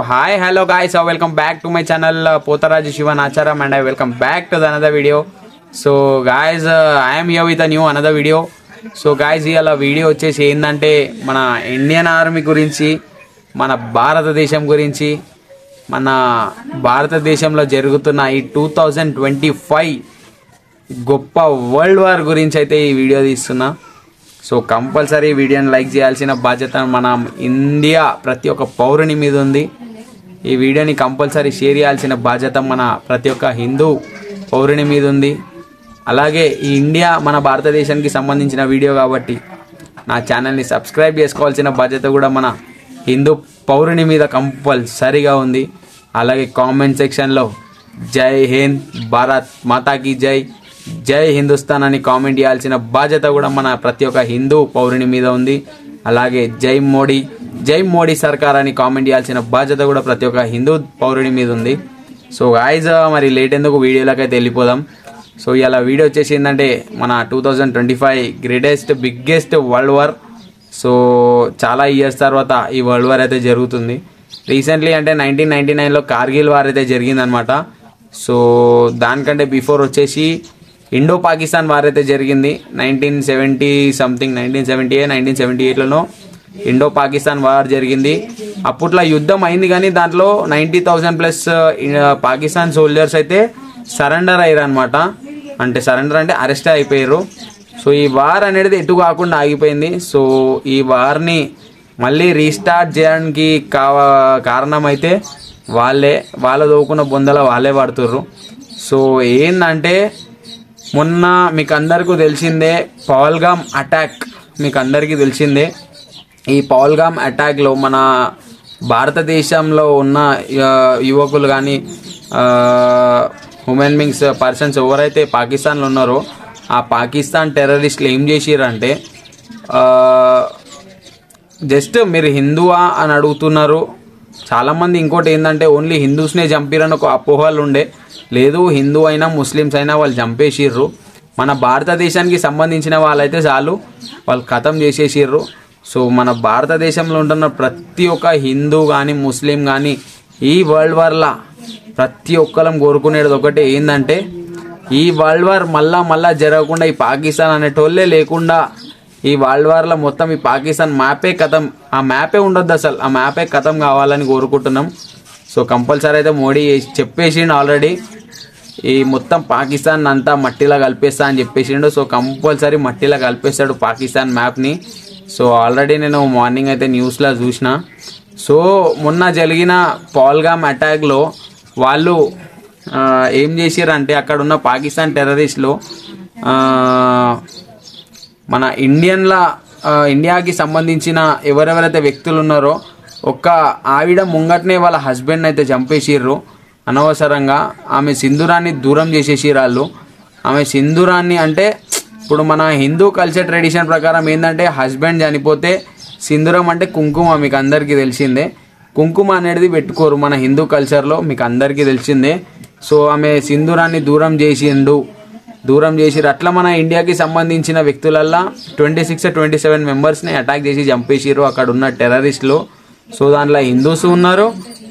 hi, hello guys, welcome back to my channel Potaraj Shivan Acharam, and I welcome back to the another video. So guys, I am here with a new another video. So guys, ఇలా video వచ్చేసి ఏందంటే మన Indian army గురించి, మన భారతదేశం గురించి, మన భారతదేశంలో జరుగుతున్న ఈ 2025 గొప్ప వరల్డ్ వార్ గురించి అయితే ఈ వీడియో తీస్తున్నా. సో కంపల్సరీ వీడియోని లైక్ చేయాల్సిన బాధ్యత మన ఇండియా ప్రతి ఒక్క పౌరుని మీద ఉంది. ఈ వీడియోని కంపల్సరీ షేర్ చేయాల్సిన బాధ్యత మన ప్రతి ఒక్క హిందూ పౌరుని మీద ఉంది. అలాగే ఈ ఇండియా మన భారతదేశానికి సంబంధించిన వీడియో కాబట్టి నా ఛానల్ని సబ్స్క్రైబ్ చేసుకోవాల్సిన బాధ్యత కూడా మన హిందూ పౌరుని మీద కంపల్సరీగా ఉంది. అలాగే కామెంట్ సెక్షన్లో జై హింద్, భారత్ మాతాకి జై, జై హిందుస్థాన్ అని కామెంట్ చేయాల్సిన బాధ్యత కూడా మన ప్రతి ఒక్క హిందూ పౌరుని మీద ఉంది. అలాగే జై మోడీ, జై మోడీ సర్కార్ అని కామెంట్ చేయాల్సిన బాధ్యత కూడా ప్రతి ఒక్క హిందూ పౌరుని మీద ఉంది. సో గాయ్స్, మరి లేట్ ఎందుకు వీడియోలోకి అయితే వెళ్ళిపోదాం. సో ఇలా వీడియో వచ్చేసి ఏంటంటే మన 2025 greatest biggest world war. So చాలా ఇయర్స్ తర్వాత ఈ వరల్డ్ వార్ అయితే జరుగుతుంది. రీసెంట్లీ అంటే 1999లో కార్గిల్ వార్ అయితే జరిగిందనమాట. సో దానికంటే బిఫోర్ వచ్చేసి ఇండో పాకిస్తాన్ వార్ అయితే జరిగింది 1978లో ఇండో పాకిస్తాన్ వార్ జరిగింది. అప్పట్లో యుద్ధం అయింది కానీ దాంట్లో 90,000+ పాకిస్తాన్ సోల్జర్స్ అయితే సరెండర్ అయ్యారు అనమాట. అంటే సరెండర్ అంటే అరెస్ట్ అయిపోయారు. సో ఈ వార్ అనేది ఎటు కాకుండా ఆగిపోయింది. సో ఈ వార్ని మళ్ళీ రీస్టార్ట్ చేయడానికి కారణం అయితే వాళ్ళ దోకున్న బొందల వాళ్ళే పడుతుర్రు. సో ఏంటంటే మొన్న మీకు అందరికీ తెలిసిందే పహల్గామ్ అటాక్, మీకు అందరికీ తెలిసిందే. ఈ పహల్గామ్ అటాక్లో మన భారతదేశంలో ఉన్న యువకులు కానీ హ్యూమన్ బీయింగ్స్ పర్సన్స్ ఎవరైతే పాకిస్తాన్లో ఉన్నారో ఆ పాకిస్తాన్ టెర్రరిస్టులు ఏం చేసిరంటే జస్ట్ మీరు హిందువా అని అడుగుతున్నారు చాలామంది. ఇంకోటి ఏంటంటే ఓన్లీ హిందూస్నే చంపిరని ఒక అపోహలు ఉండే. లేదు, హిందూ అయినా ముస్లిమ్స్ అయినా వాళ్ళు చంపేసిర్రు. మన భారతదేశానికి సంబంధించిన వాళ్ళైతే చాలు వాళ్ళు ఖతం చేసేసిర్రు. సో మన భారతదేశంలో ఉంటున్న ప్రతి ఒక్క హిందూ కానీ ముస్లిం కానీ ఈ వరల్డ్ వార్లా ప్రతి ఒక్కరం కోరుకునేది ఒకటే ఏంటంటే ఈ వరల్డ్ వార్ మళ్ళా జరగకుండా, ఈ పాకిస్తాన్ అనేటోళ్ళే లేకుండా ఈ వరల్డ్ వార్లో మొత్తం ఈ పాకిస్తాన్ మ్యాపే ఖతం, ఆ మ్యాపే ఉండొద్దు అసలు, ఆ మ్యాపే ఖతం కావాలని కోరుకుంటున్నాం. సో కంపల్సరీ అయితే మోడీ చెప్పేసిండు ఆల్రెడీ ఈ మొత్తం పాకిస్తాన్ అంతా మట్టిలా కలిపేస్తా అని చెప్పేసిండు. సో కంపల్సరీ మట్టిలా కలిపేస్తాడు పాకిస్తాన్ మ్యాప్ని. సో ఆల్రెడీ నేను మార్నింగ్ అయితే న్యూస్లో చూసిన. సో మొన్న జరిగిన పహల్గామ్ అటాక్లో వాళ్ళు ఏం చేసారంటే అక్కడ ఉన్న పాకిస్తాన్ టెర్రరిస్టులు మన ఇండియాకి సంబంధించిన ఎవరెవరైతే వ్యక్తులు ఉన్నారో ఒక్క ఆవిడ ముంగట్నే వాళ్ళ హస్బెండ్ అయితే చంపేసిర్రు అనవసరంగా. ఆమె సింధూరాన్ని దూరం చేసేసిరాళ్ళు. ఆమె సింధూరాన్ని అంటే ఇప్పుడు మన హిందూ కల్చర్ ట్రెడిషన్ ప్రకారం ఏంటంటే హస్బెండ్ చనిపోతే సింధూరం అంటే కుంకుమ, మీకు అందరికీ తెలిసిందే. కుంకుమ అనేది పెట్టుకోరు మన హిందూ కల్చర్లో, మీకు అందరికీ తెలిసిందే. సో ఆమె సింధూరాన్ని దూరం చేసిరు. అట్లా మన ఇండియాకి సంబంధించిన వ్యక్తులల్లా 26-27 మెంబర్స్ని అటాక్ చేసి చంపేసిర్రు అక్కడ ఉన్న టెర్రరిస్టులు. సో దాంట్లో హిందూస్ ఉన్నారు,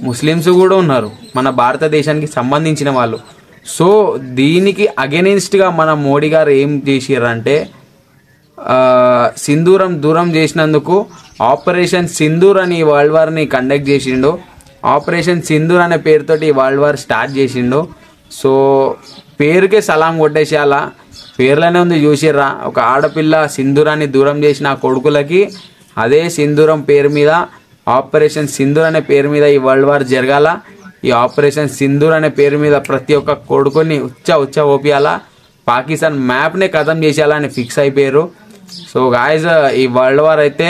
ముస్లిమ్స్ కూడా ఉన్నారు, మన భారతదేశానికి సంబంధించిన వాళ్ళు. సో దీనికి అగెనిస్ట్గా మన మోడీ గారు ఏం చేసిర్రంటే సింధూరం దూరం చేసినందుకు ఆపరేషన్ సింధూర్ అని ఈ వరల్డ్ వార్ని కండక్ట్ చేసిండు. ఆపరేషన్ సింధూర్ అనే పేరుతోటి ఈ వరల్డ్ వార్ స్టార్ట్ చేసిండు. సో పేరుకే సలాం కొట్టేసేయాల, పేర్లోనే ఉంది చూసిర్రా. ఒక ఆడపిల్ల సింధూరాన్ని దూరం చేసిన కొడుకులకి అదే సింధూరం పేరు మీద ఆపరేషన్ సింధూర్ అనే పేరు మీద ఈ వరల్డ్ వార్ జరగాల. ఈ ఆపరేషన్ సింధూర్ అనే పేరు మీద ప్రతి ఒక్క కొడుకుని ఉచ్చ ఓపియాలా, పాకిస్తాన్ మ్యాప్నే ఖతం చేసేయాలని ఫిక్స్ అయిపోయారు. సో గాయస్, ఈ వరల్డ్ వార్ అయితే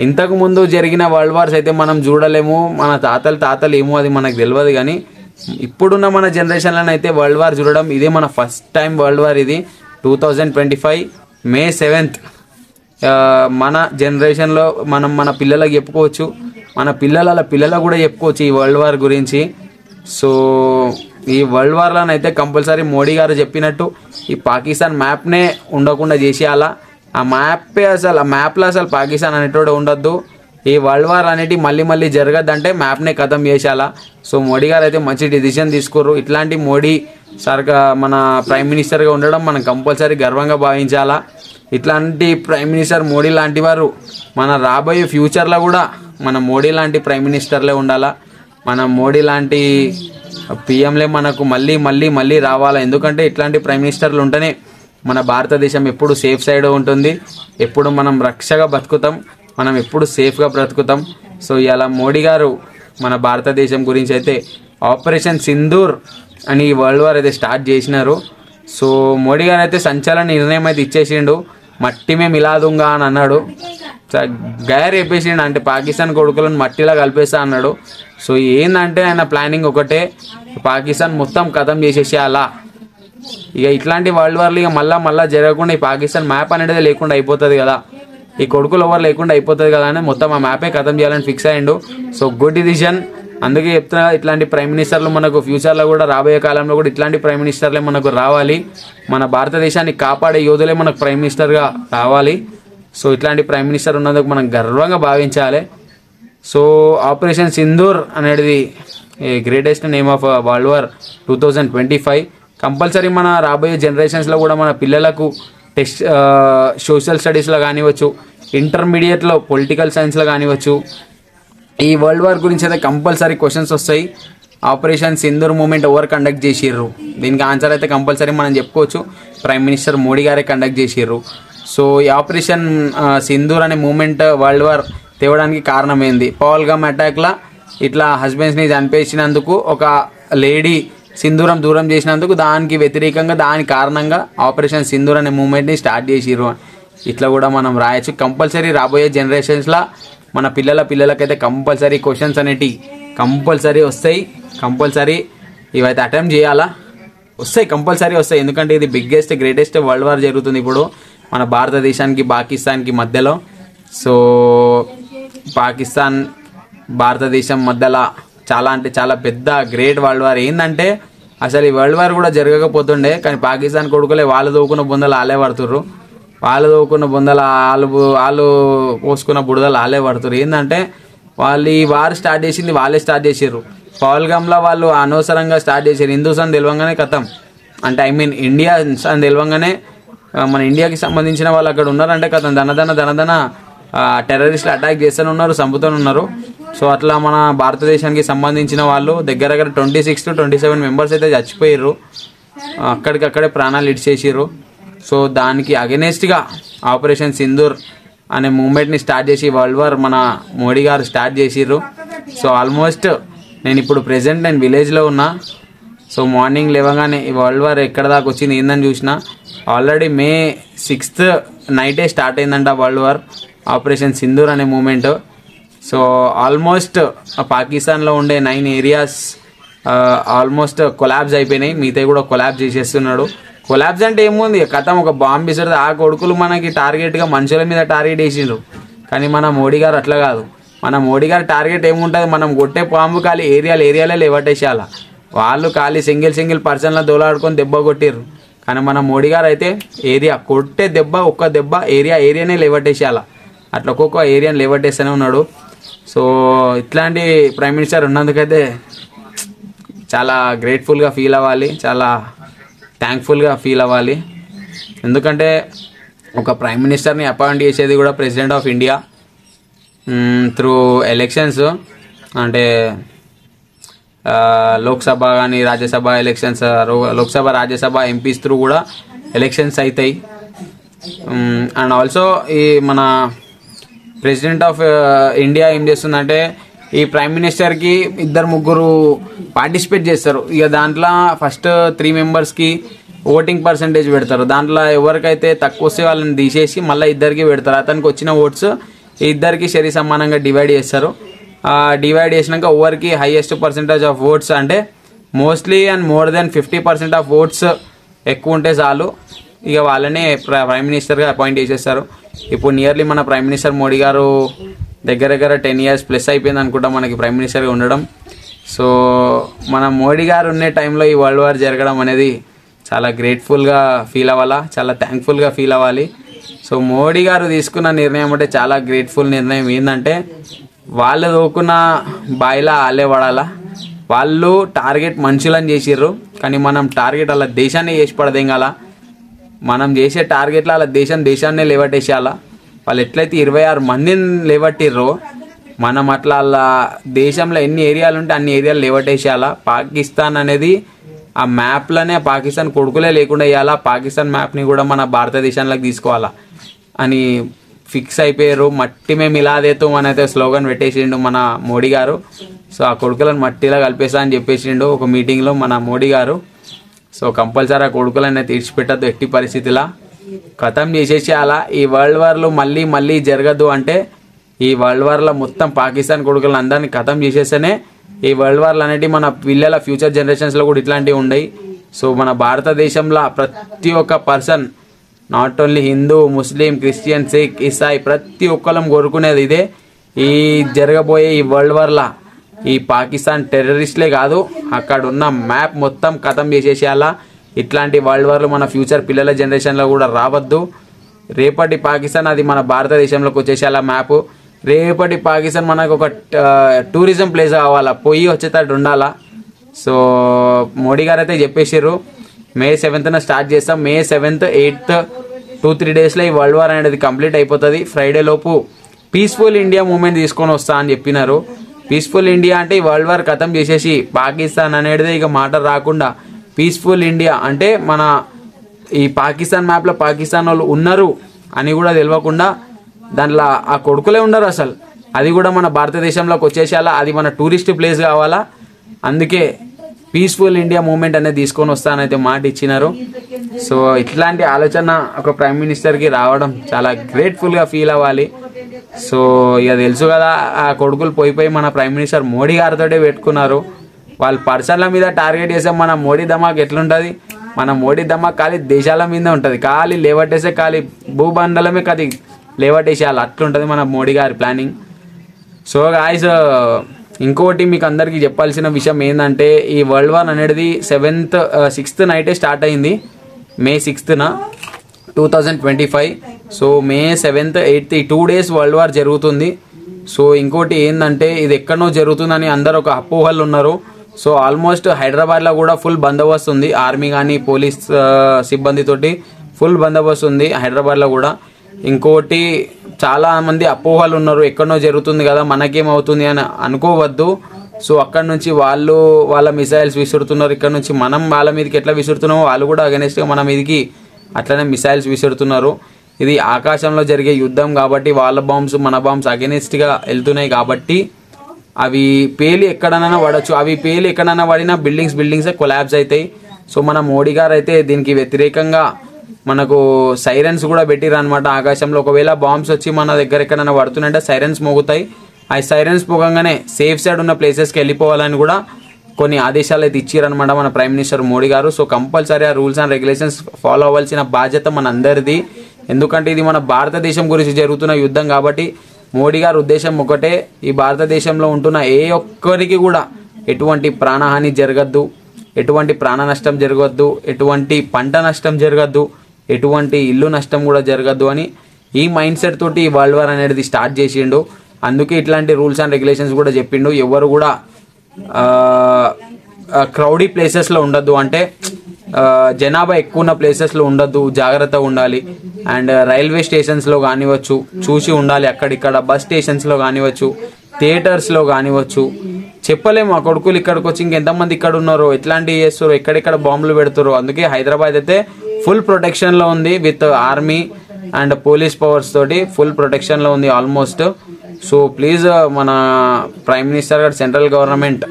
ఇంతకు ముందు జరిగిన వరల్డ్ వార్స్ అయితే మనం చూడలేము, మన తాతలు ఏమో అది మనకు తెలియదు. కానీ ఇప్పుడున్న మన జనరేషన్లో అయితే వరల్డ్ వార్ చూడడం ఇదే మన ఫస్ట్ టైం వరల్డ్ వార్. ఇది 2025 May 7th మన జనరేషన్లో మన పిల్లలకు చెప్పుకోవచ్చు, మన పిల్లలకు కూడా చెప్పుకోవచ్చు ఈ వరల్డ్ వార్ గురించి. సో ఈ వరల్డ్ వార్లోనైతే కంపల్సరీ మోడీ గారు చెప్పినట్టు ఈ పాకిస్తాన్ మ్యాప్నే ఉండకుండా చేసేయాలా. ఆ మ్యాప్లో అసలు పాకిస్తాన్ అనేటోడు ఉండొద్దు. ఈ వరల్డ్ వార్ అనేది మళ్ళీ మళ్ళీ జరగద్దంటే మ్యాప్నే ఖతం చేసేయాలా. సో మోడీ గారు అయితే మంచి డిసిషన్ తీసుకోరు. ఇట్లాంటి మోడీ మన ప్రైమ్ మినిస్టర్గా ఉండడం మనం కంపల్సరీ గర్వంగా భావించాలా. ఇట్లాంటి ప్రైమ్ మినిస్టర్ మోడీ లాంటి వారు మన రాబోయే ఫ్యూచర్లో కూడా మన మోడీ లాంటి ప్రైమ్ మినిస్టర్లే ఉండాలా. మన మోడీ లాంటి పిఎంలే మనకు మళ్ళీ మళ్ళీ మళ్ళీ రావాలా. ఎందుకంటే ఇట్లాంటి ప్రైమ్ మినిస్టర్లు ఉంటేనే మన భారతదేశం ఎప్పుడు సేఫ్ సైడ్ ఉంటుంది, ఎప్పుడు మనం రక్షగా బతుకుతాం, మనం ఎప్పుడు సేఫ్గా బ్రతుకుతాం. సో ఇలా మోడీ గారు మన భారతదేశం గురించి అయితే ఆపరేషన్ సింధూర్ అని వరల్డ్ వార్ అయితే స్టార్ట్ చేసినారు. సో మోడీ గారు అయితే సంచలన నిర్ణయం అయితే ఇచ్చేసిండు. మట్టి మే మిలాదుంగా అని అన్నాడు. గైర్ చెప్పేసిండు, అంటే పాకిస్తాన్ కొడుకులను మట్టిలా కలిపేస్తా అన్నాడు. సో ఏంటంటే ఆయన ప్లానింగ్ ఒకటే, పాకిస్తాన్ మొత్తం ఖతం చేసేసేయాలా. ఇక ఇట్లాంటి వరల్డ్ వార్లు ఇక మళ్ళా జరగకుండా ఈ పాకిస్తాన్ మ్యాప్ అనేది లేకుండా అయిపోతుంది కదా, ఈ కొడుకులు ఎవరు లేకుండా అయిపోతుంది కదా అని మొత్తం ఆ మ్యాపే ఖతం చేయాలని ఫిక్స్ అయ్యిండు. So good decision. అందుకే చెప్తున్నా, ఇట్లాంటి ప్రైమ్ మినిస్టర్లు మనకు ఫ్యూచర్లో కూడా రాబోయే కాలంలో కూడా ఇట్లాంటి ప్రైమ్ మినిస్టర్లే మనకు రావాలి. మన భారతదేశాన్ని కాపాడే యోధులే మనకు ప్రైమ్ మినిస్టర్గా రావాలి. సో ఇట్లాంటి ప్రైమ్ మినిస్టర్ ఉన్నందుకు మనం గర్వంగా భావించాలి. సో ఆపరేషన్ సింధూర్ అనేది greatest name of world war 2025. Compulsory మన రాబోయే జనరేషన్స్లో కూడా మన పిల్లలకు సోషల్ స్టడీస్లో కానివచ్చు, ఇంటర్మీడియట్లో పొలిటికల్ సైన్స్లో కానివచ్చు, ఈ వరల్డ్ వార్ గురించి అయితే కంపల్సరీ క్వశ్చన్స్ వస్తాయి. ఆపరేషన్ సింధూర్ మూమెంట్ ఎవరు కండక్ట్ చేసిర్రు, దీనికి ఆన్సర్ అయితే కంపల్సరీ మనం చెప్పుకోవచ్చు, ప్రైమ్ మినిస్టర్ మోడీ గారే కండక్ట్ చేసిర్రు. సో ఈ ఆపరేషన్ సింధూర్ అనే మూమెంట్ వరల్డ్ వార్ తేవడానికి కారణమైంది. పహల్గామ్ అటాక్లా ఇట్లా హస్బెండ్స్ని చంపేసినందుకు, ఒక లేడీ సింధూరం దూరం చేసినందుకు, దానికి వ్యతిరేకంగా దాని కారణంగా ఆపరేషన్ సింధూర్ అనే మూమెంట్ని స్టార్ట్ చేసిర్రు. ఇట్లా కూడా మనం రాయొచ్చు. కంపల్సరీ రాబోయే జనరేషన్స్లో మన పిల్లలకైతే కంపల్సరీ క్వశ్చన్స్ అనేటివి కంపల్సరీ వస్తాయి. కంపల్సరీ ఇవైతే అటెంప్ట్ చేయాలా, వస్తాయి, కంపల్సరీ వస్తాయి. ఎందుకంటే ఇది బిగ్గెస్ట్ గ్రేటెస్ట్ వరల్డ్ వార్ జరుగుతుంది ఇప్పుడు మన భారతదేశానికి పాకిస్తాన్కి మధ్యలో. సో పాకిస్తాన్ భారతదేశం మధ్యలో చాలా అంటే చాలా పెద్ద గ్రేట్ వరల్డ్ వార్. ఏంటంటే అసలు ఈ వరల్డ్ వార్ కూడా జరగకపోతుండే, కానీ పాకిస్తాన్ కొడుకులే వాళ్ళు దోకున్న బొందలు ఆలే పడుతుర్రు, వాళ్ళు దోకున్న బొందలు వాళ్ళు పోసుకున్న బుడదలు ఆలే పడుతుర్రు. ఏంటంటే వాళ్ళు ఈ వార్ స్టార్ట్ చేసింది వాళ్ళే స్టార్ట్ చేసారు. పహల్గామ్లో వాళ్ళు అనవసరంగా స్టార్ట్ చేశారు. హిందూస్ అని తెలియంగానే కథం, అంటే ఇండియన్స్ అని తెలియంగానే మన ఇండియాకి సంబంధించిన వాళ్ళు అక్కడ ఉన్నారంటే కథం దనదన టెర్రరిస్టులు అటాక్ చేస్తూనే ఉన్నారు, చంపుతూనే ఉన్నారు. సో అట్లా మన భారతదేశానికి సంబంధించిన వాళ్ళు దగ్గర 26 to 27 మెంబర్స్ అయితే చచ్చిపోయారు, అక్కడికక్కడే ప్రాణాలు ఇడిచేసారు. సో దానికి అగెనెస్ట్గా ఆపరేషన్ సింధూర్ అనే మూమెంట్ని స్టార్ట్ చేసి వరల్డ్ వార్ మన మోడీ గారు స్టార్ట్ చేసిర్రు. సో ఆల్మోస్ట్ నేను ఇప్పుడు ప్రెజెంట్ నేను విలేజ్లో ఉన్నా. సో మార్నింగ్ లేవగానే ఈ వరల్డ్ వార్ ఎక్కడ దాకా వచ్చింది ఏందని చూసిన. ఆల్రెడీ May 6th నైటే స్టార్ట్ అయిందంట వరల్డ్ వార్ ఆపరేషన్ సింధూర్ అనే మూమెంట్. సో ఆల్మోస్ట్ పాకిస్తాన్లో ఉండే 9 ఏరియాస్ ఆల్మోస్ట్ కొలాబ్స్ అయిపోయినాయి, మిగతా కూడా కొలాబ్స్ చేసేస్తున్నాడు. కొలాబ్స్ అంటే ఏముంది, కథం ఒక బాంబు విసిరితే ఆ కొడుకులు మనకి టార్గెట్గా మనుషుల మీద టార్గెట్ వేసిండ్రు. కానీ మన మోడీ గారు అట్లా కాదు. మన మోడీ గారి టార్గెట్ ఏముంటుంది, మనం కొట్టే బాంబు ఖాళీ ఏరియాలో లేవట్టేసేయాల. వాళ్ళు ఖాళీ సింగిల్ పర్సన్లో దోలాడుకొని దెబ్బ కొట్టిర్రు. కానీ మన మోడీ గారు అయితే ఏరియా కొట్టే దెబ్బ, ఒక్క దెబ్బ ఏరియానే లేవట్టేసేయాల. అట్లా ఒక్కొక్క ఏరియాని లేవట్టేస్తూనే ఉన్నాడు. సో ఇట్లాంటి ప్రైమ్ మినిస్టర్ ఉన్నందుకైతే చాలా గ్రేట్ఫుల్గా ఫీల్ అవ్వాలి, చాలా థ్యాంక్ఫుల్గా ఫీల్ అవ్వాలి. ఎందుకంటే ఒక ప్రైమ్ మినిస్టర్ని అపాయింట్ చేసేది కూడా president of India through elections. అంటే లోక్సభ కానీ Rajya Sabha elections, Lok Sabha Rajya Sabha MPs through కూడా ఎలక్షన్స్ అవుతాయి. అండ్ ఆల్సో ఈ మన ప్రెసిడెంట్ ఆఫ్ ఇండియా ఏం చేస్తుందంటే ఈ ప్రైమ్ మినిస్టర్కి 2-3 పార్టిసిపేట్ చేస్తారు. ఇక దాంట్లో ఫస్ట్ 3 మెంబర్స్కి ఓటింగ్ పర్సంటేజ్ పెడతారు. దాంట్లో ఎవరికైతే తక్కువ వస్తే వాళ్ళని తీసేసి మళ్ళీ 2కి పెడతారు. అతనికి వచ్చిన ఓట్స్ 2కి సరి సమానంగా డివైడ్ చేస్తారు. డివైడ్ చేసినాక ఎవరికి హైయెస్ట్ పర్సంటేజ్ ఆఫ్ ఓట్స్, అంటే mostly and more than 50% of votes ఎక్కువ ఉంటే చాలు, ఇక వాళ్ళనే ప్రైమ్ మినిస్టర్గా అపాయింట్ చేసేస్తారు. ఇప్పుడు నియర్లీ మన ప్రైమ్ మినిస్టర్ మోడీ గారు దగ్గర 10 years ప్లస్ అయిపోయింది అనుకుంటా మనకి ప్రైమ్ మినిస్టర్గా ఉండడం. సో మన మోడీ గారు ఉండే టైంలో ఈ వరల్డ్ వార్ జరగడం అనేది చాలా గ్రేట్ఫుల్గా ఫీల్ అవ్వాలా, చాలా థ్యాంక్ఫుల్గా ఫీల్ అవ్వాలి. సో సో మోడీ గారు తీసుకున్న నిర్ణయం అంటే చాలా గ్రేట్ఫుల్ నిర్ణయం. ఏంటంటే వాళ్ళు దోకున్న బాయిలా ఆలే పడాలా. వాళ్ళు టార్గెట్ మనుషులని చేసిర్రు, కానీ మనం టార్గెట్ అలా దేశాన్ని చేసి పడదేంగాల. మనం చేసే టార్గెట్లో అలా దేశాన్ని లేవట్టేసేయాలా. వాళ్ళు ఎట్లయితే 26 మందిని లేవట్టిర్రో మనం అట్లా అలా దేశంలో ఎన్ని ఏరియాలు ఉంటే అన్ని ఏరియాలు లేవట్టేసేయాలా. పాకిస్తాన్ అనేది ఆ మ్యాప్లోనే పాకిస్తాన్ కొడుకులే లేకుండా వేయాలా. పాకిస్తాన్ మ్యాప్ని కూడా మన భారతదేశంలోకి తీసుకోవాలా అని ఫిక్స్ అయిపోయారు. మట్టి మేము ఇలాదేతో మనైతే స్లోగన్ పెట్టేసిండు మన మోడీ గారు. సో ఆ కొడుకులను మట్టిలా కలిపేసా అని చెప్పేసిండు ఒక మీటింగ్లో మన మోడీ గారు. సో కంపల్సరీ ఆ కొడుకులనే తీర్చిపెట్టద్దు, ఎట్టి పరిస్థితిలా ఖతం చేసేసేయాలా. ఈ వరల్డ్ వార్లు మళ్ళీ జరగదు అంటే ఈ వరల్డ్ వార్లో మొత్తం పాకిస్తాన్ కొడుకులను అందరినీ ఖతం చేసేస్తేనే ఈ వరల్డ్ వార్లు అనేవి మన పిల్లల ఫ్యూచర్ జనరేషన్స్లో కూడా ఇట్లాంటివి ఉండయి. సో మన భారతదేశంలో ప్రతి ఒక్క person, not only Hindu, Muslim, Christian, Sikh, ఇసాయి, ప్రతి ఒక్కరం కోరుకునేది ఇదే. ఈ జరగబోయే ఈ వరల్డ్ వార్లా ఈ పాకిస్తాన్ టెర్రరిస్ట్లే కాదు, అక్కడ ఉన్న మ్యాప్ మొత్తం ఖతం చేసేసేయాలా. ఇట్లాంటి వరల్డ్ వార్లు మన ఫ్యూచర్ పిల్లల జనరేషన్లో కూడా రావద్దు. రేపటి పాకిస్తాన్ అది మన భారతదేశంలోకి వచ్చేసేయాలా మ్యాప్. రేపటి పాకిస్తాన్ మనకు ఒక టూరిజం ప్లేస్ కావాలా, పోయి వచ్చేటట్టు ఉండాలా. సో మోడీ గారు అయితే చెప్పేసారు May 7th స్టార్ట్ చేస్తాం. May 7th, 8th 2-3 డేస్లో ఈ వరల్డ్ వార్ అనేది కంప్లీట్ అయిపోతుంది. ఫ్రైడే లోపు పీస్ఫుల్ ఇండియా మూమెంట్ తీసుకొని వస్తా అని చెప్పినారు. పీస్ఫుల్ ఇండియా అంటే ఈ వరల్డ్ వార్ ఖతం చేసేసి పాకిస్తాన్ అనేది ఇక మాట రాకుండా పీస్ఫుల్ ఇండియా అంటే మన ఈ పాకిస్తాన్ మ్యాప్లో పాకిస్తాన్ వాళ్ళు ఉన్నారు అని కూడా తెలియకుండా దాంట్లో ఆ కొడుకులే ఉండరు అసలు, అది కూడా మన భారతదేశంలోకి వచ్చేసేయాలా. అది మన టూరిస్ట్ ప్లేస్ కావాలా. అందుకే పీస్ఫుల్ ఇండియా మూమెంట్ అనేది తీసుకొని వస్తానైతే మాట ఇచ్చినారు. సో ఇట్లాంటి ఆలోచన ఒక ప్రైమ్ మినిస్టర్కి రావడం చాలా గ్రేట్ఫుల్గా ఫీల్ అవ్వాలి. సో ఇక తెలుసు కదా, ఆ కొడుకులు పోయి మన ప్రైమ్ మినిస్టర్ మోడీ గారితోటే పెట్టుకున్నారు. వాళ్ళ పర్సన్ల మీద టార్గెట్ చేస్తే మన మోడీ ధమాక్ ఎట్లుంటుంది? మన మోడీ ధమాక్ ఖాళీ దేశాల మీద ఉంటుంది, ఖాళీ లేవట్టేసే ఖాళీ భూబండలమే కది లేవట్టేసేయాలి, అట్లుంటుంది మన మోడీ గారి ప్లానింగ్. సో గాయ్స్, ఇంకోటి మీకు అందరికీ చెప్పాల్సిన విషయం ఏంటంటే ఈ వరల్డ్ వార్ అనేది 6th నైటే స్టార్ట్ అయింది, May 6th 2025. So May 7th, 8th ఈ 2 days వరల్డ్ వార్ జరుగుతుంది. సో ఇంకోటి ఏంటంటే ఇది ఎక్కడనో జరుగుతుందని అందరు ఒక అపోహలు ఉన్నారు. సో ఆల్మోస్ట్ హైదరాబాద్లో కూడా ఫుల్ బందోబస్తు ఉంది, ఆర్మీ కానీ పోలీస్ సిబ్బందితోటి ఫుల్ బందోబస్తు ఉంది హైదరాబాద్లో కూడా. ఇంకోటి చాలా మంది అపోహలు ఉన్నారు, ఎక్కడనో జరుగుతుంది కదా మనకేమవుతుంది అని అనుకోవద్దు. సో అక్కడ నుంచి వాళ్ళ మిసైల్స్ విసురుతున్నారు, ఇక్కడ నుంచి మనం వాళ్ళ మీదకి ఎట్లా విసురుతున్నామో వాళ్ళు కూడా అగెనెస్ట్గా మన మీదకి అట్లనే మిసైల్స్ విసురుతున్నారు. ఇది ఆకాశంలో జరిగే యుద్ధం కాబట్టి వాళ్ళ బాంబ్స్ మన బాంబ్స్ అగెనెస్ట్గా వెళ్తున్నాయి కాబట్టి అవి పేలి ఎక్కడైనా పడవచ్చు. అవి పేలి ఎక్కడైనా పడినా బిల్డింగ్స్ కొలాబ్స్ అవుతాయి. సో మన మోడీ గారు అయితే దీనికి వ్యతిరేకంగా మనకు సైరన్స్ కూడా పెట్టిరు అనమాట ఆకాశంలో. ఒకవేళ బాంబ్స్ వచ్చి మన దగ్గర ఎక్కడైనా పడుతున్నాయంటే సైరన్స్ మోగుతాయి. ఆ సైరన్స్ పోగానే సేఫ్ సైడ్ ఉన్న ప్లేసెస్కి వెళ్ళిపోవాలని కూడా కొన్ని ఆదేశాలు అయితే ఇచ్చారనమాట మన ప్రైమ్ మినిస్టర్ మోడీ గారు. సో కంపల్సరీ ఆ రూల్స్ అండ్ రెగ్యులేషన్స్ ఫాలో అవ్వాల్సిన బాధ్యత మన అందరిది. ఎందుకంటే ఇది మన భారతదేశం గురించి జరుగుతున్న యుద్ధం కాబట్టి మోడీ గారి ఉద్దేశం ఒకటే, ఈ భారతదేశంలో ఉంటున్న ఏ ఒక్కరికి కూడా ఎటువంటి ప్రాణహాని జరగద్దు, ఎటువంటి ప్రాణ నష్టం జరగద్దు, ఎటువంటి పంట నష్టం జరగద్దు, ఎటువంటి ఇల్లు నష్టం కూడా జరగద్దు అని ఈ మైండ్ సెట్ తోటి ఈ వరల్డ్ వార్ అనేది స్టార్ట్ చేసిండు. అందుకే ఇట్లాంటి రూల్స్ అండ్ రెగ్యులేషన్స్ కూడా చెప్పిండు. ఎవరు కూడా క్రౌడీ ప్లేసెస్లో ఉండద్దు, అంటే జనాభా ఎక్కువ ఉన్న ప్లేసెస్లో ఉండద్దు, జాగ్రత్తగా ఉండాలి. అండ్ రైల్వే స్టేషన్స్లో కానివచ్చు చూసి ఉండాలి, అక్కడిక్కడ బస్ స్టేషన్స్లో కానివచ్చు, థియేటర్స్లో కానివచ్చు. చెప్పలేము ఆ కొడుకులు ఇక్కడికి వచ్చి ఇంకెంతమంది ఇక్కడ ఉన్నారో, ఎట్లాంటివి చేస్తారో, ఎక్కడెక్కడ బాంబులు పెడతారో. అందుకే హైదరాబాద్ అయితే ఫుల్ ప్రొటెక్షన్లో ఉంది, with army and police powers తోటి ఫుల్ ప్రొటెక్షన్లో ఉంది ఆల్మోస్ట్. సో ప్లీజ్ మన ప్రైమ్ మినిస్టర్ గారు, సెంట్రల్ గవర్నమెంట్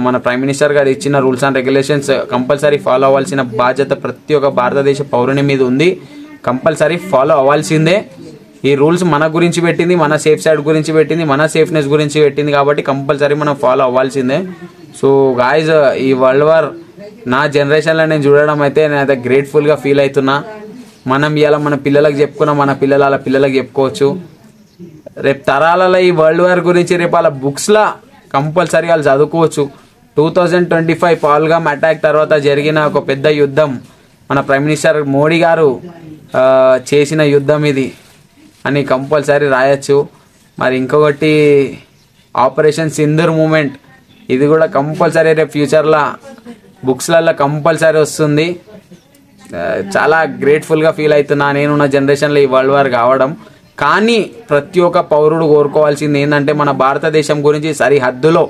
మన ప్రైమ్ మినిస్టర్ గారు ఇచ్చిన rules and regulations compulsory follow అవ్వాల్సిన బాధ్యత ప్రతి ఒక్క భారతదేశ పౌరుని మీద ఉంది. కంపల్సరీ ఫాలో అవ్వాల్సిందే. ఈ రూల్స్ మన గురించి పెట్టింది, మన సేఫ్ సైడ్ గురించి పెట్టింది, మన సేఫ్నెస్ గురించి పెట్టింది కాబట్టి కంపల్సరీ మనం ఫాలో అవ్వాల్సిందే. సో గాయ్స్, ఈ వరల్డ్ వార్ నా జనరేషన్లో నేను చూడడం అయితే నేనైతే గ్రేట్ఫుల్గా ఫీల్ అవుతున్నా. మనం ఇవాళ మన పిల్లలకు చెప్పుకున్నాం, మన పిల్లలు అలా పిల్లలకు చెప్పుకోవచ్చు. రేపు తరాలలో ఈ వరల్డ్ వార్ గురించి రేపు వాళ్ళ బుక్స్లో కంపల్సరీ వాళ్ళు చదువుకోవచ్చు. 2025 పాల్గామ్ అటాక్ తర్వాత జరిగిన ఒక పెద్ద యుద్ధం మన ప్రైమ్ మినిస్టర్ మోడీ గారు చేసిన యుద్ధం ఇది అని కంపల్సరీ రాయొచ్చు. మరి ఇంకొకటి ఆపరేషన్ సింధూర్ మూమెంట్, ఇది కూడా కంపల్సరీ రేపు ఫ్యూచర్లో బుక్స్లలో కంపల్సరీ వస్తుంది. చాలా గ్రేట్ఫుల్గా ఫీల్ అవుతున్నా నేను నా జనరేషన్లో ఈ వరల్డ్ వార్ కావడం. కానీ ప్రతి ఒక్క పౌరుడు కోరుకోవాల్సింది ఏంటంటే మన భారతదేశం గురించి సరిహద్దులో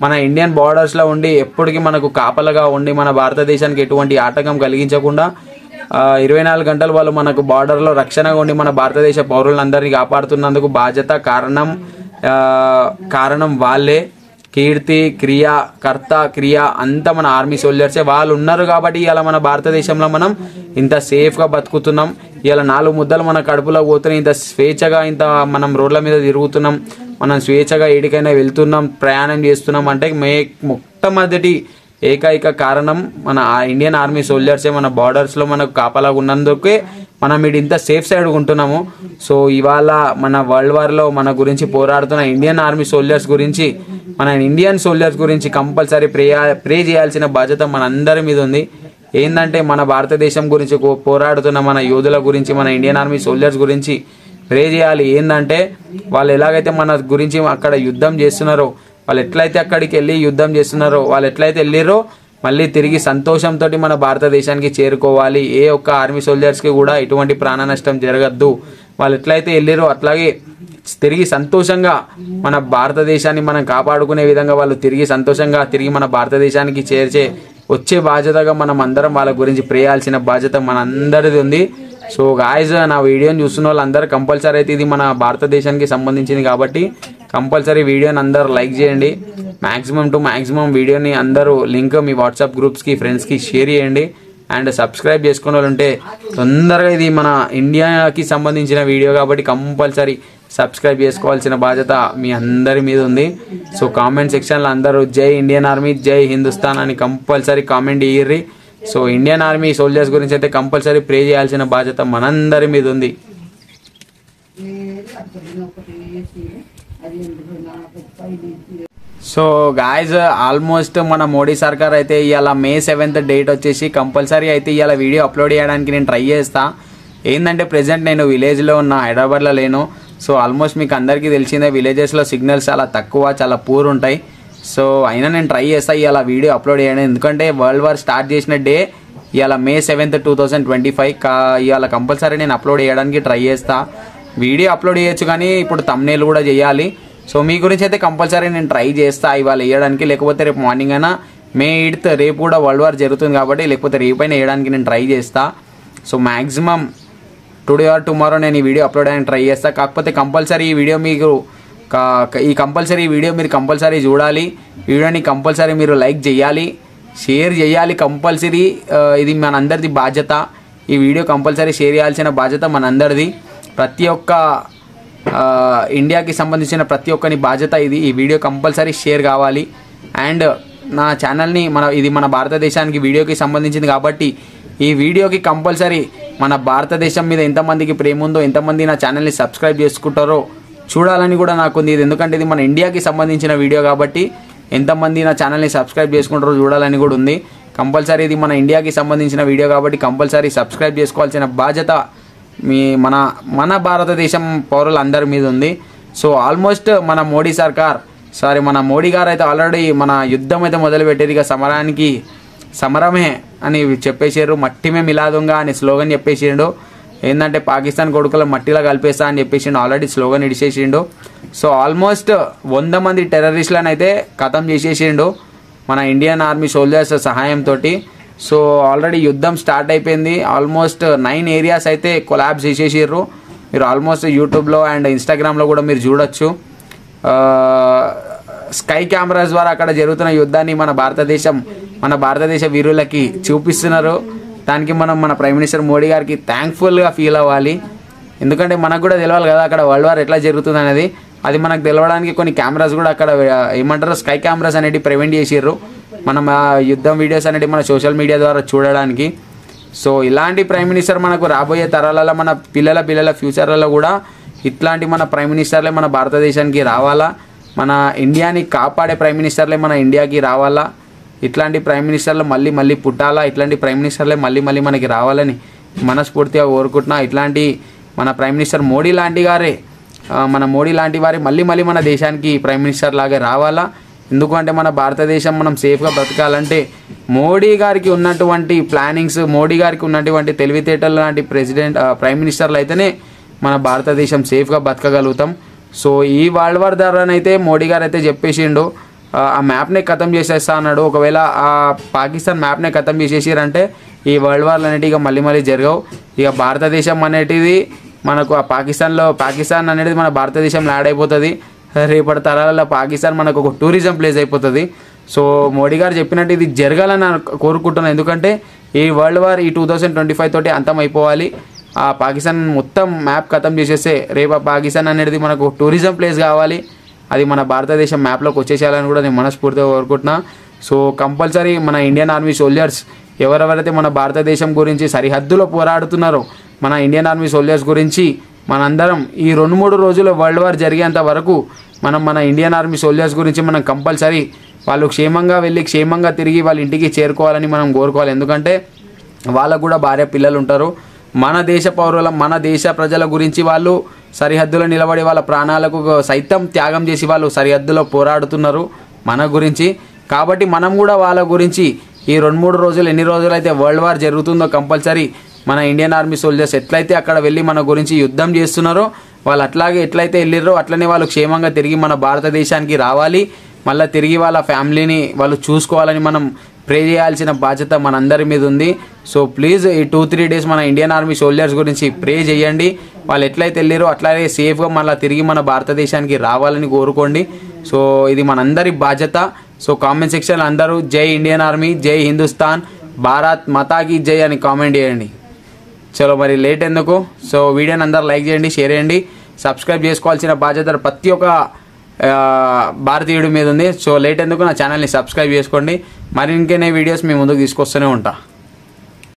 మన ఇండియన్ బార్డర్స్లో ఉండి ఎప్పటికీ మనకు కాపలగా ఉండి మన భారతదేశానికి ఎటువంటి ఆటంకం కలిగించకుండా 24 గంటలు వాళ్ళు మనకు బార్డర్లో రక్షణగా ఉండి మన భారతదేశ పౌరులందరినీ కాపాడుతున్నందుకు బాధ్యత కారణం వాళ్ళే. కీర్తి క్రియ కర్త క్రియ అంతా మన ఆర్మీ సోల్జర్సే. వాళ్ళు ఉన్నారు కాబట్టి ఇలా మన భారతదేశంలో మనం ఇంత సేఫ్గా బతుకుతున్నాం. ఇలా 4 ముద్దలు మన కడుపులో పోతున్నాయి, ఇంత స్వేచ్ఛగా ఇంత మనం రోడ్ల మీద తిరుగుతున్నాం, మనం స్వేచ్ఛగా ఏడికైనా వెళ్తున్నాం, ప్రయాణం చేస్తున్నాం అంటే మొట్టమొదటి ఏకైక కారణం మన ఇండియన్ ఆర్మీ సోల్జర్సే. మన బార్డర్స్లో మనకు కాపలాగా ఉన్నందుకే మనం ఇంత సేఫ్ సైడ్ ఉంటున్నాము. సో ఇవాళ మన వరల్డ్ వార్లో మన గురించి పోరాడుతున్న ఇండియన్ ఆర్మీ సోల్జర్స్ గురించి, మన ఇండియన్ సోల్జర్స్ గురించి కంపల్సరీ ప్రే చేయాల్సిన బాధ్యత మనందరి మీద ఉంది. ఏంటంటే మన భారతదేశం గురించి పోరాడుతున్న మన యోధుల గురించి, మన ఇండియన్ ఆర్మీ సోల్జర్స్ గురించి ప్రే చేయాలి. ఏంటంటే వాళ్ళు ఎలాగైతే మన గురించి అక్కడ యుద్ధం చేస్తున్నారో, వాళ్ళు ఎట్లయితే అక్కడికి వెళ్ళి యుద్ధం చేస్తున్నారో, వాళ్ళు ఎట్లయితే వెళ్ళిరో మళ్ళీ తిరిగి సంతోషంతో మన భారతదేశానికి చేరుకోవాలి. ఏ ఒక్క ఆర్మీ సోల్జర్స్కి కూడా ఎటువంటి ప్రాణ నష్టం జరగద్దు. వాళ్ళు ఎట్లయితే వెళ్ళిరో అట్లాగే తిరిగి సంతోషంగా మన భారతదేశాన్ని మనం కాపాడుకునే విధంగా వాళ్ళు తిరిగి సంతోషంగా తిరిగి మన భారతదేశానికి వచ్చే బాధ్యతగా మనం అందరం వాళ్ళ గురించి ప్రేయాల్సిన బాధ్యత మనందరిది ఉంది. సో గాయ్స్, నా వీడియోని చూస్తున్న వాళ్ళందరూ కంపల్సరీ అయితే ఇది మన భారతదేశానికి సంబంధించింది కాబట్టి కంపల్సరీ వీడియోని అందరూ లైక్ చేయండి. మ్యాక్సిమం వీడియోని అందరూ లింక్ మీ వాట్సాప్ గ్రూప్స్కి ఫ్రెండ్స్కి షేర్ చేయండి. అండ్ సబ్స్క్రైబ్ చేసుకునే వాళ్ళు ఉంటే తొందరగా, ఇది మన ఇండియాకి సంబంధించిన వీడియో కాబట్టి కంపల్సరీ సబ్స్క్రైబ్ చేసుకోవాల్సిన బాధ్యత మీ అందరి మీద ఉంది. సో కామెంట్ సెక్షన్లో అందరూ జై ఇండియన్ ఆర్మీ, జై హిందుస్థాన్ అని కంపల్సరీ కామెంట్ ఇయ్యిర్రి. సో ఇండియన్ ఆర్మీ సోల్జర్స్ గురించి అయితే కంపల్సరీ ప్రే చేయాల్సిన బాధ్యత మనందరి మీద ఉంది. సో గాయ్స్, ఆల్మోస్ట్ మన మోడీ సర్కార్ అయితే ఇవాళ May 7th డేట్ వచ్చేసి కంపల్సరీ అయితే ఇవాళ వీడియో అప్లోడ్ చేయడానికి నేను ట్రై చేస్తా. ఏంటంటే ప్రెసెంట్ నేను విలేజ్లో ఉన్న, హైదరాబాద్లో లేను. సో ఆల్మోస్ట్ మీకు అందరికీ తెలిసిందే విలేజెస్లో సిగ్నల్స్ చాలా తక్కువ, చాలా పూర్ ఉంటాయి. సో అయినా నేను ట్రై చేస్తా ఇవాళ వీడియో అప్లోడ్ చేయడం. ఎందుకంటే వరల్డ్ వార్ స్టార్ట్ చేసిన డే ఇవాళ May 7th 2025. ఇవాళ కంపల్సరీ నేను అప్లోడ్ చేయడానికి ట్రై చేస్తా. వీడియో అప్లోడ్ చేయొచ్చు కానీ ఇప్పుడు థంబ్నెయిల్ కూడా చేయాలి. సో మీ గురించి అయితే కంపల్సరీ నేను ట్రై చేస్తా ఇవాళ వేయడానికి. లేకపోతే రేపు మార్నింగ్ అయినా May 8th రేపు కూడా వరల్డ్ వార్ జరుగుతుంది కాబట్టి లేకపోతే రేపైనా వేయడానికి నేను ట్రై చేస్తా. So maximum today or tomorrow నేను ఈ వీడియో అప్లోడ్ చేయడానికి ట్రై చేస్తా. కాకపోతే కంపల్సరీ ఈ వీడియో మీరు మీరు కంపల్సరీ చూడాలి. వీడియోని కంపల్సరీ మీరు లైక్ చేయాలి, షేర్ చేయాలి కంపల్సరీ. ఇది మనందరిది బాధ్యత. ఈ వీడియో కంపల్సరీ షేర్ చేయాల్సిన బాధ్యత మనందరిది. ప్రతి ఒక్క ఇండియాకి సంబంధించిన ప్రతి ఒక్కని బాధ్యత ఇది. ఈ వీడియో కంపల్సరీ షేర్ కావాలి. అండ్ నా ఛానల్ని ఇది మన భారతదేశానికి వీడియోకి సంబంధించింది కాబట్టి ఈ వీడియోకి కంపల్సరీ మన భారతదేశం మీద ఎంతమందికి ప్రేమ ఉందో, ఎంతమంది నా ఛానల్ని సబ్స్క్రైబ్ చేసుకుంటారో చూడాలని కూడా నాకు ఉంది. ఎందుకంటే ఇది మన ఇండియాకి సంబంధించిన వీడియో కాబట్టి ఎంతమంది నా ఛానల్ని సబ్స్క్రైబ్ చేసుకుంటారో చూడాలని కూడా ఉంది. కంపల్సరీ ఇది మన ఇండియాకి సంబంధించిన వీడియో కాబట్టి కంపల్సరీ సబ్స్క్రైబ్ చేసుకోవాల్సిన బాధ్యత మన భారతదేశం పౌరులందరి మీద ఉంది. సో ఆల్మోస్ట్ మన మోడీ గారు అయితే ఆల్రెడీ మన యుద్ధం అయితే మొదలుపెట్టేది. ఇక సమరమే అని చెప్పేసారు. మట్టిమే మిలాదుంగా అని స్లోగన్ చెప్పేసిండు. ఏంటంటే పాకిస్తాన్ కొడుకుల మట్టిలో కలిపేస్తా అని చెప్పేసిండు. ఆల్రెడీ స్లోగన్ ఇడిచేసిండు. సో ఆల్మోస్ట్ 100 మంది టెర్రరిస్టులను అయితే ఖతం చేసేసిండు మన ఇండియన్ ఆర్మీ సోల్జర్స్ సహాయంతో. సో ఆల్రెడీ యుద్ధం స్టార్ట్ అయిపోయింది. ఆల్మోస్ట్ 9 ఏరియాస్ అయితే కొలాబ్స్ చేసేసారు. మీరు ఆల్మోస్ట్ యూట్యూబ్లో అండ్ ఇన్స్టాగ్రామ్లో కూడా మీరు చూడొచ్చు. స్కై కెమెరాస్ ద్వారా అక్కడ జరుగుతున్న యుద్ధాన్ని మన భారతదేశ వీరులకి చూపిస్తున్నారు. దానికి మన ప్రైమ్ మినిస్టర్ మోడీ గారికి థ్యాంక్ఫుల్గా ఫీల్ అవ్వాలి. ఎందుకంటే మనకు కూడా తెలియాలి కదా అక్కడ వరల్డ్ వార్ ఎట్లా జరుగుతుంది అనేది. అది మనకు తెలవడానికి కొన్ని కెమెరాస్ కూడా అక్కడ ఏమంటారు స్కై కెమెరాస్ అనేవి ప్రివెంట్ చేసిర్రు. మనం యుద్ధం వీడియోస్ అనేవి మన సోషల్ మీడియా ద్వారా చూడడానికి. సో ఇలాంటి ప్రైమ్ మినిస్టర్ మనకు రాబోయే తరాలలో మన పిల్లల ఫ్యూచర్లలో కూడా ఇట్లాంటి మన ప్రైమ్ మినిస్టర్లే మన భారతదేశానికి రావాలా. మన ఇండియాని కాపాడే ప్రైమ్ మినిస్టర్లే మన ఇండియాకి రావాలా. ఇట్లాంటి ప్రైమ్ మినిస్టర్లు మళ్ళీ పుట్టాలా. ఇట్లాంటి ప్రైమ్ మినిస్టర్లే మళ్ళీ మనకి రావాలని మనస్ఫూర్తిగా కోరుకుంటున్నా. ఇట్లాంటి మన ప్రైమ్ మినిస్టర్ మోడీ లాంటి గారే మన మోడీ లాంటి వారి మళ్ళీ మన దేశానికి ప్రైమ్ మినిస్టర్ లాగా రావాలా. ఎందుకంటే మన భారతదేశం మనం సేఫ్గా బ్రతకాలంటే మోడీ గారికి ఉన్నటువంటి ప్లానింగ్స్, మోడీ గారికి ఉన్నటువంటి తెలివితేటలు లాంటి ప్రైమ్ మినిస్టర్లు అయితేనే మన భారతదేశం సేఫ్గా బతకగలుగుతాం. సో ఈ వరల్డ్ వార్ ద్వారానైతే మోడీ గారు అయితే చెప్పేసిండు ఆ మ్యాప్నే ఖతం చేసేస్తా అన్నాడు. ఒకవేళ ఆ పాకిస్తాన్ మ్యాప్నే ఖతం చేసేసారంటే ఈ వరల్డ్ వార్లు అనేటివి ఇక మళ్ళీ జరగవు. ఇక భారతదేశం అనేటిది మనకు ఆ పాకిస్తాన్ అనేది మన భారతదేశంలో యాడ్ అయిపోతుంది. రేపటి తరాలలో పాకిస్తాన్ మనకు ఒక టూరిజం ప్లేస్ అయిపోతుంది. సో మోడీ గారు చెప్పినట్టు ఇది జరగాలని కోరుకుంటున్నాను. ఎందుకంటే ఈ వరల్డ్ వార్ ఈ 2025 తోటి అంతం అయిపోవాలి. ఆ పాకిస్తాన్ మొత్తం మ్యాప్ ఖతం చేసేస్తే రేపు పాకిస్తాన్ అనేది మనకు టూరిజం ప్లేస్ కావాలి. అది మన భారతదేశం మ్యాప్లోకి వచ్చేసేయాలని కూడా నేను మనస్ఫూర్తిగా కోరుకుంటున్నా. సో కంపల్సరీ మన ఇండియన్ ఆర్మీ సోల్జర్స్ ఎవరెవరైతే మన భారతదేశం గురించి సరిహద్దులో పోరాడుతున్నారో మన ఇండియన్ ఆర్మీ సోల్జర్స్ గురించి మనందరం ఈ 2-3 రోజులు వరల్డ్ వార్ జరిగేంత వరకు మనం మన ఇండియన్ ఆర్మీ సోల్జర్స్ గురించి మనం కంపల్సరీ వాళ్ళు క్షేమంగా వెళ్ళి క్షేమంగా తిరిగి వాళ్ళ ఇంటికి చేరుకోవాలని మనం కోరుకోవాలి. ఎందుకంటే వాళ్ళకు కూడా భార్య పిల్లలు ఉంటారు. మన దేశ పౌరుల మన దేశ ప్రజల గురించి వాళ్ళు సరిహద్దులో నిలబడి వాళ్ళ ప్రాణాలకు సైతం త్యాగం చేసి వాళ్ళు సరిహద్దులో పోరాడుతున్నారు మన గురించి. కాబట్టి మనం కూడా వాళ్ళ గురించి ఈ 2-3 రోజులు ఎన్ని రోజులు అయితే వరల్డ్ వార్ జరుగుతుందో కంపల్సరీ మన ఇండియన్ ఆర్మీ సోల్జర్స్ ఎట్లయితే అక్కడ వెళ్ళి మన గురించి యుద్ధం చేస్తున్నారో వాళ్ళు అట్లాగే ఎట్లయితే వెళ్ళిర్రో అట్లనే వాళ్ళు క్షేమంగా తిరిగి మన భారతదేశానికి రావాలి. మళ్ళీ తిరిగి వాళ్ళ ఫ్యామిలీని వాళ్ళు చూసుకోవాలని మనం ప్రే చేయాల్సిన బాధ్యత మనందరి మీద ఉంది. సో ప్లీజ్ ఈ 2-3 డేస్ మన ఇండియన్ ఆర్మీ సోల్జర్స్ గురించి ప్రే చేయండి. వాళ్ళు ఎట్లయితే వెళ్ళారో అట్లాగే సేఫ్గా మళ్ళీ తిరిగి మన భారతదేశానికి రావాలని కోరుకోండి. సో ఇది మనందరి బాధ్యత. సో కామెంట్ సెక్షన్లో అందరూ జై ఇండియన్ ఆర్మీ, జై హిందుస్థాన్, భారత్ మాతాకి జై అని కామెంట్ చేయండి. చలో మరి లేట్ ఎందుకు. సో వీడియోని అందరూ లైక్ చేయండి, షేర్ చేయండి, సబ్స్క్రైబ్ చేసుకోవాల్సిన బాధ్యత ప్రతి ఒక్క భారతీయుడి మీద ఉంది. సో లేట్ ఎందుకు నా ఛానల్ని సబ్స్క్రైబ్ చేసుకోండి. మరి ఇంకేనే వీడియోస్ మీ ముందుకు తీసుకొస్తూనే ఉంటా.